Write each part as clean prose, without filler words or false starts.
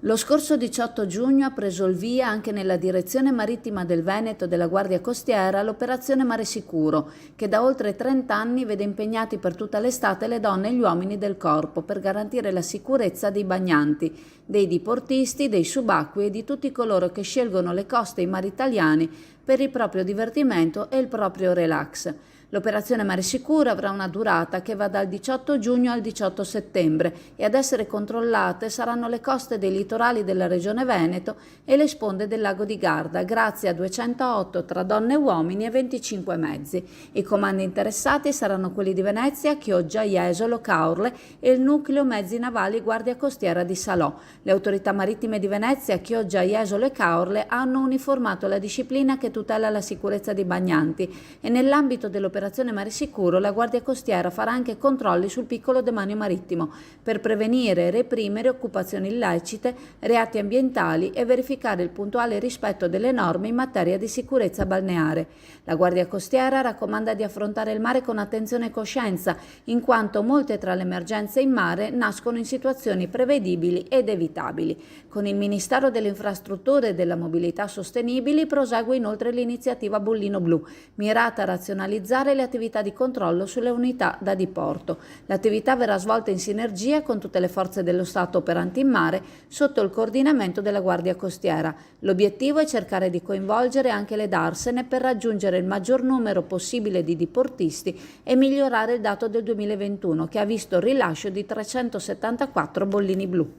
Lo scorso 18 giugno ha preso il via anche nella direzione marittima del Veneto della Guardia Costiera l'operazione Mare Sicuro, che da oltre 30 anni vede impegnati per tutta l'estate le donne e gli uomini del corpo per garantire la sicurezza dei bagnanti, dei diportisti, dei subacquei e di tutti coloro che scelgono le coste e i mari italiani per il proprio divertimento e il proprio relax. L'operazione Mare Sicuro avrà una durata che va dal 18 giugno al 18 settembre e ad essere controllate saranno le coste dei litorali della Regione Veneto e le sponde del lago di Garda, grazie a 208 tra donne e uomini e 25 mezzi. I comandi interessati saranno quelli di Venezia, Chioggia, Jesolo, Caorle e il nucleo mezzi navali Guardia Costiera di Salò. Le autorità marittime di Venezia, Chioggia, Jesolo e Caorle hanno uniformato la disciplina che tutela la sicurezza dei bagnanti e nell'ambito dell'operazione Mare Sicuro la Guardia Costiera farà anche controlli sul piccolo demanio marittimo per prevenire e reprimere occupazioni illecite, reati ambientali e verificare il puntuale rispetto delle norme in materia di sicurezza balneare. La Guardia Costiera raccomanda di affrontare il mare con attenzione e coscienza, in quanto molte tra le emergenze in mare nascono in situazioni prevedibili ed evitabili. Con il Ministero delle Infrastrutture e della Mobilità Sostenibili prosegue inoltre l'iniziativa Bollino Blu, mirata a razionalizzare le attività di controllo sulle unità da diporto. L'attività verrà svolta in sinergia con tutte le forze dello Stato operanti in mare sotto il coordinamento della Guardia Costiera. L'obiettivo è cercare di coinvolgere anche le darsene per raggiungere il maggior numero possibile di diportisti e migliorare il dato del 2021 che ha visto il rilascio di 374 bollini blu.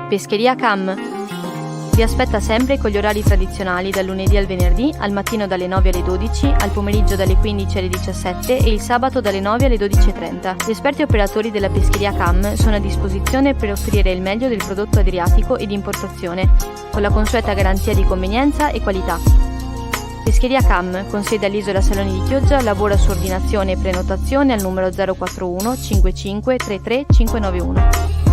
Pescheria Cam vi aspetta sempre con gli orari tradizionali dal lunedì al venerdì, al mattino dalle 9 alle 12, al pomeriggio dalle 15 alle 17 e il sabato dalle 9 alle 12:30. Gli esperti operatori della Pescheria Cam sono a disposizione per offrire il meglio del prodotto adriatico e di importazione, con la consueta garanzia di convenienza e qualità. Pescheria Cam, con sede all'Isola Saloni di Chioggia, lavora su ordinazione e prenotazione al numero 041 55 33 591.